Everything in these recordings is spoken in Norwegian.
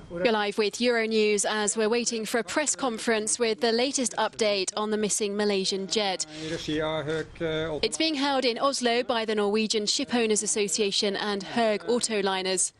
We're live with Euronews as we're waiting for a press conference with the latest update on the missing Malaysian jet. It's being held in Oslo by the Norwegian Shipowners Association and Hoegh Autoliners.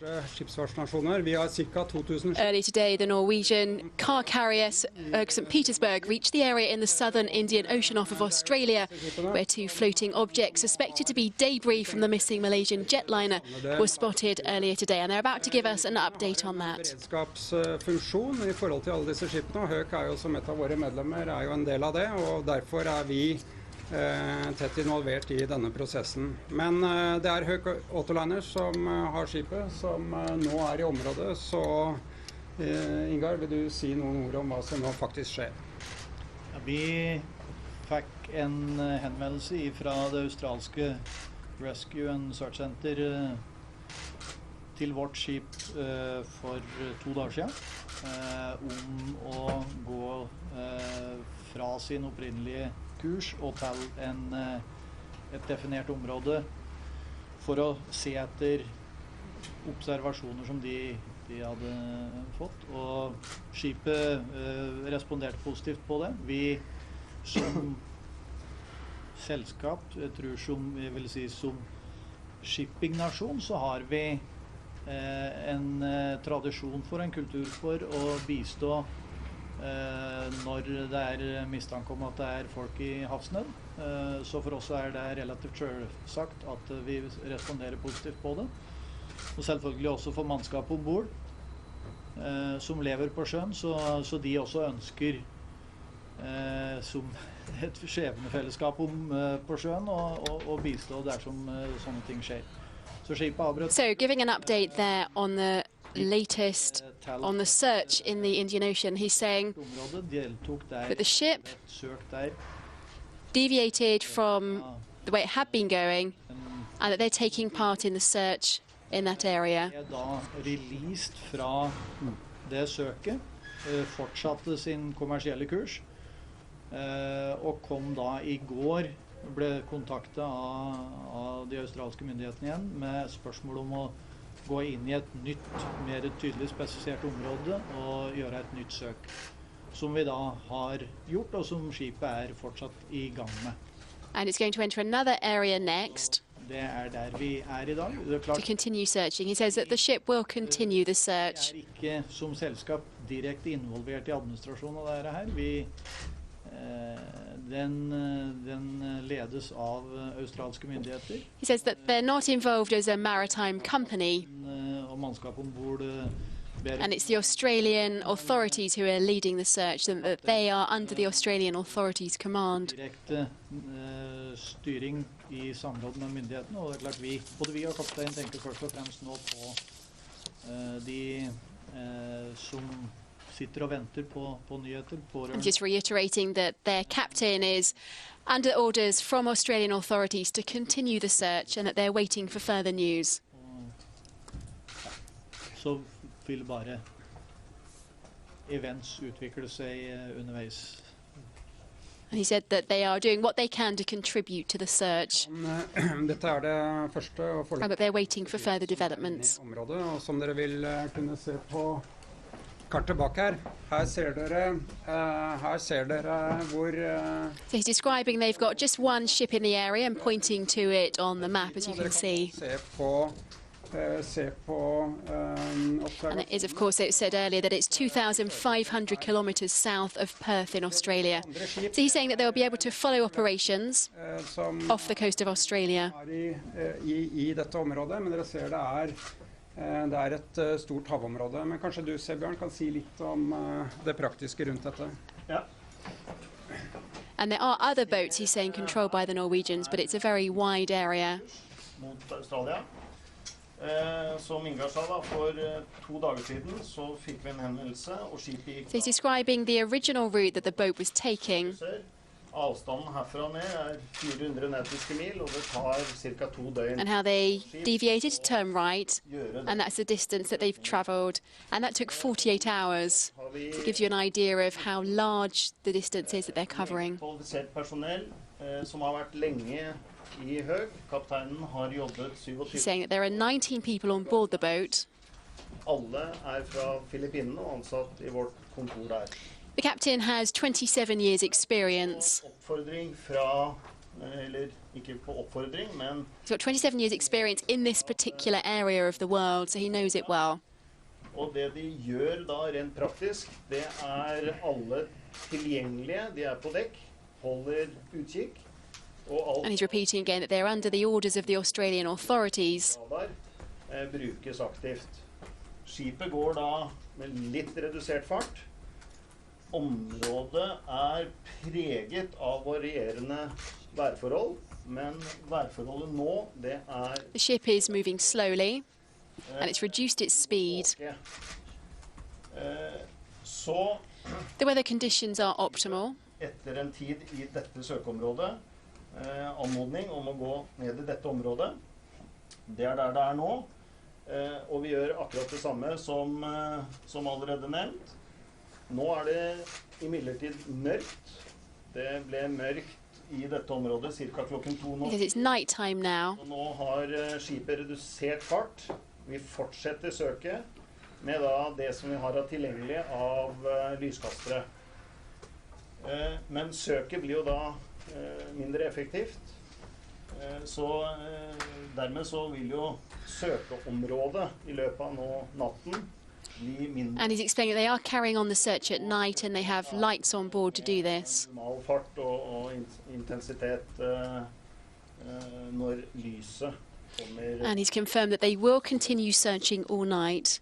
Early today, the Norwegian car carrier Hoegh St Petersburg reached the area in the southern Indian Ocean off of Australia, where two floating objects suspected to be debris from the missing Malaysian jetliner were spotted earlier today, and they're about to give us an update on that. Beredskapsfunksjon I forhold til alle disse skipene, og Hoegh jo som et av våre medlemmer jo en del av det, og derfor vi tett involvert I denne prosessen. Men det Hoegh Autoliners som har skipet, som nå I området, så Ingar, vil du si noen ord om hva som nå faktisk skjer? Ja, vi fikk en henvendelse fra det australske Rescue and Search Center til vårt skip for 2 dager siden om å gå fra sin opprinnelige kurs og til et definert område for å se etter observasjoner som de hadde fått, og skipet responderte positivt på det. Vi som selskap, jeg tror som, jeg vil si som shippingnasjon, så har vi en tradisjon for en kultur for å bistå når det mistanke om at det folk I havsnød. Så for oss det relativt selvsagt at vi responderer positivt på det. Og selvfølgelig også for mannskap ombord som lever på sjøen, så de også ønsker som et skjebnefellesskap på sjøen og bistå der som sånne ting skjer. So giving an update there on the latest on the search in the Indian Ocean, he's saying that the ship deviated from the way it had been going and that they're taking part in the search in that area. Released fra det søket, fortsatte sin kommersielle kurs og kom da I går ble kontaktet av de australske myndighetene igjen med spørsmål om å gå inn I et nytt, mer tydelig spesifisert område og gjøre et nytt søk, som vi da har gjort, og som skipet fortsatt I gang med. And it's going to enter another area next. Det der vi I dag. To continue searching. He says that the ship will continue the search. Vi ikke som selskap direkte involvert I administrasjonen av dette her. Vi den ledes av australske myndigheter. He says that they're not involved as a maritime company. Og mannskap ombord and it's the Australian authorities who are leading the search, and that they are under the Australian authorities' command. Direkte styring I samråd med myndighetene, og det klart både vi og kaptein tenker først og fremst nå på de som sitter og venter på nyheter. And just reiterating that their captain is under orders from Australian authorities to continue the search and that they're waiting for further news. Så vil bare events utvikle seg underveis. And he said that they are doing what they can to contribute to the search. Dette det første og and that they're waiting for further developments. Området, og som dere vil kunne se på kartet bak her. Her ser dere hvor So he's describing they've got just one ship in the area and pointing to it on the map, as you can see. And it is, of course, it said earlier that it's 2,500 kilometers south of Perth in Australia. So he's saying that they'll be able to follow operations off the coast of Australia. I dette området, men dere ser det et stort havområde. Men kanskje du, Sebjørn, kan si litt om det praktiske rundt dette? Ja. And there are other boats, he's saying, controlled by the Norwegians, but it's a very wide area. Mot Australia. Som Ingar sa da, for 2 dager siden så fikk vi en henvendelse, og skipet gikk... So he's describing the original route that the boat was taking. Avstanden herfra ned 400 nautiske mil, og det tar cirka 2 døgn. And how they deviated to turn right, and that's the distance that they've travelled. And that took 48 hours. So it gives you an idea of how large the distance is that they're covering. Kvalifisert personell som har vært lenge I Hoegh. Kapteinen har jobbet 27. He's saying that there are 19 people on board the boat. Alle fra Filippinene og ansatt I vårt kontor der. The captain has 27 years experience. Oppfordring fra, eller ikke på oppfordring, men He's got 27 years experience in this particular area of the world, so he knows it well. Og det de gjør da rent praktisk, det alle tilgjengelige, de på dekk, holder utkikk, og alt And he's repeating again that they're under the orders of the Australian authorities. radar brukes aktivt. Skipet går da med litt redusert fart. Området preget av varierende værforhold, men værforholdet nå, det The ship is moving slowly, and it's reduced its speed. Så The weather conditions are optimal. etter en tid I dette søkeområdet, anmodning om å gå ned I dette området. Det der det nå, og vi gjør akkurat det samme som allerede nevnt. Nå det imidlertid mørkt. Det ble mørkt I dette området cirka klokken 2 nå. Because it's night time now. Og nå har skipet redusert fart. Vi fortsetter søket med da det som vi har tilgjengelig av lyskastere. Men søket blir jo da mindre effektivt. Så dermed så vil jo søkeområdet I løpet av nå natten bli mindre. And he's explaining that they are carrying on the search at night and they have lights on board to do this. Normal fart og intensitet når lyset kommer. And he's confirmed that they will continue searching all night.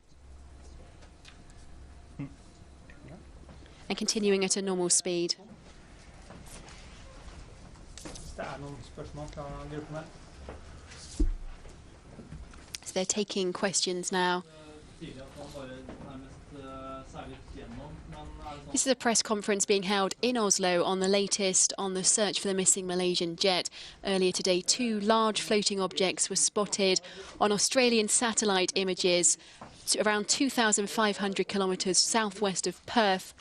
And continuing at a normal speed. Det noen spørsmål fra gruppen her. So they're taking questions now. This is a press conference being held in Oslo on the latest on the search for the missing Malaysian jet. Earlier today, 2 large floating objects were spotted on Australian satellite images around 2,500 kilometres southwest of Perth.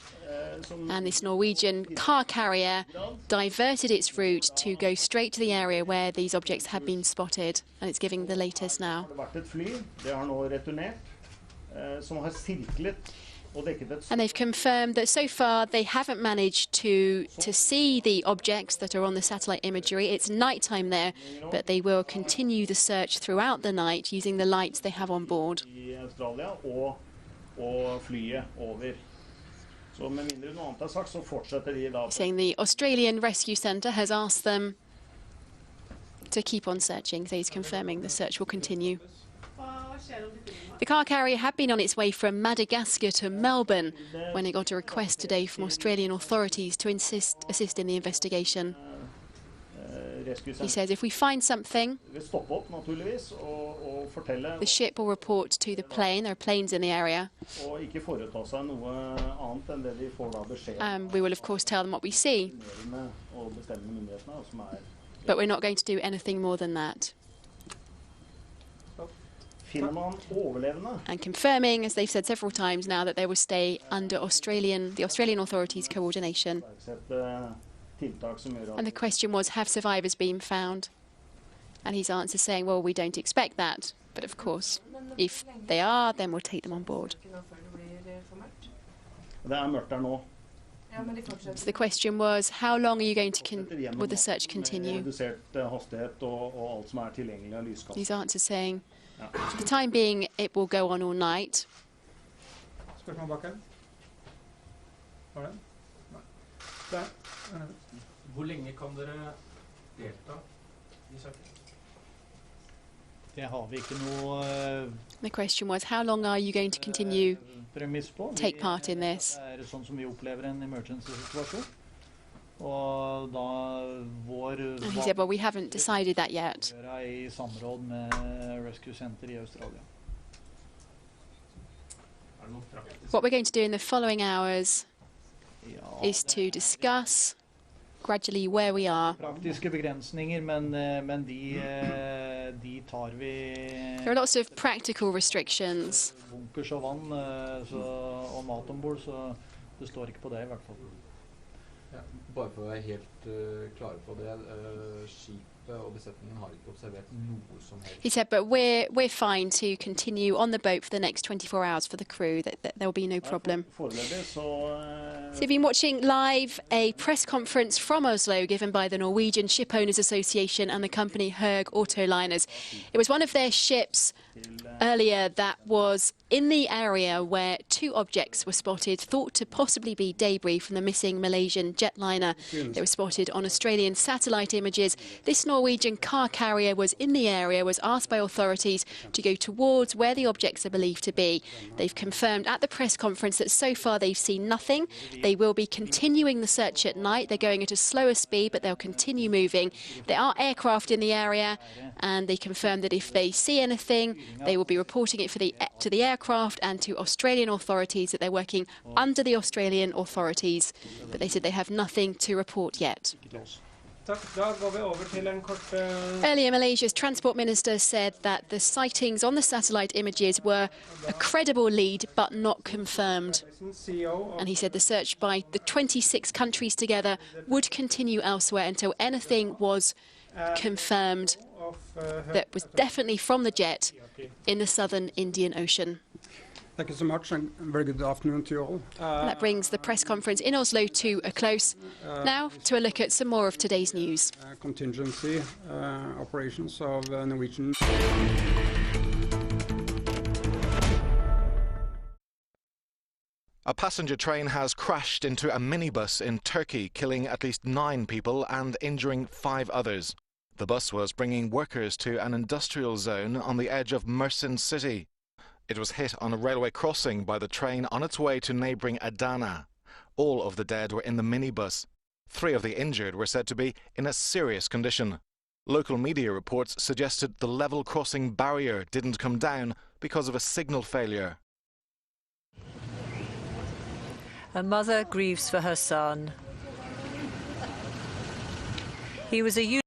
And this Norwegian car carrier diverted its route to go straight to the area where these objects had been spotted. And it's giving the latest now. And they've confirmed that so far they haven't managed to see the objects that are on the satellite imagery. It's nighttime there, but they will continue the search throughout the night using the lights they have on board. Saying the Australian Rescue Centre has asked them to keep on searching, so he's confirming the search will continue. The car carrier had been on its way from Madagascar to Melbourne when it got a request today from Australian authorities to assist in the investigation. He says if we find something, the ship will report to the plane. There are planes in the area. And we will, of course, tell them what we see. But we're not going to do anything more than that. And confirming, as they've said several times now, that they will stay under the Australian authorities' coordination. And the question was, have survivors been found? And his answer saying, well, we don't expect that. But of course, if they are, then we'll take them on board. So the question was, how long are you going to will the search continue? His answer saying, for the time being, it will go on all night. Hvor lenge kan dere delta I søket? Det har vi ikke noe The question was, how long are you going to continue take part in this? Det sånn som vi opplever en emergency-situasjon. Og da vår And he said, well, we haven't decided that yet. I samråd med Rescue Center I Australia. What we're going to do in the following hours is to discuss gradually where we are. Praktiske begrensninger, men de tar vi. There are lots of practical restrictions. Bunkers og vann og mat ombord, så det står ikke på det I hvert fall. Ja, bare for å være helt klare på det, skip He said, but we're fine to continue on the boat for the next 24 hours for the crew, that there will be no problem. So you've been watching live a press conference from Oslo given by the Norwegian Shipowners Association and the company Hoegh Liners. It was one of their ships earlier that was in the area where two objects were spotted, thought to possibly be debris from the missing Malaysian jetliner. They were spotted on Australian satellite images. This Norwegian car carrier was in the area, was asked by authorities to go towards where the objects are believed to be. They've confirmed at the press conference that so far they've seen nothing. They will be continuing the search at night. They're going at a slower speed, but they'll continue moving. There are aircraft in the area, and they confirmed that if they see anything, they will be reporting it to the aircraft and to Australian authorities, that they're working under the Australian authorities. But they said they have nothing to report yet. Earlier, Malaysia's Transport Minister said that the sightings on the satellite images were a credible lead but not confirmed. And he said the search by the 26 countries together would continue elsewhere until anything was confirmed that was definitely from the jet in the southern Indian Ocean. Thank you so much, and very good afternoon to you all. That brings the press conference in Oslo to a close. Now to a look at some more of today's news. Contingency operations of Norwegian. A passenger train has crashed into a minibus in Turkey, killing at least 9 people and injuring 5 others. The bus was bringing workers to an industrial zone on the edge of Mersin city. It was hit on a railway crossing by the train on its way to neighbouring Adana. All of the dead were in the minibus. 3 of the injured were said to be in a serious condition. Local media reports suggested the level crossing barrier didn't come down because of a signal failure. A mother grieves for her son. He was a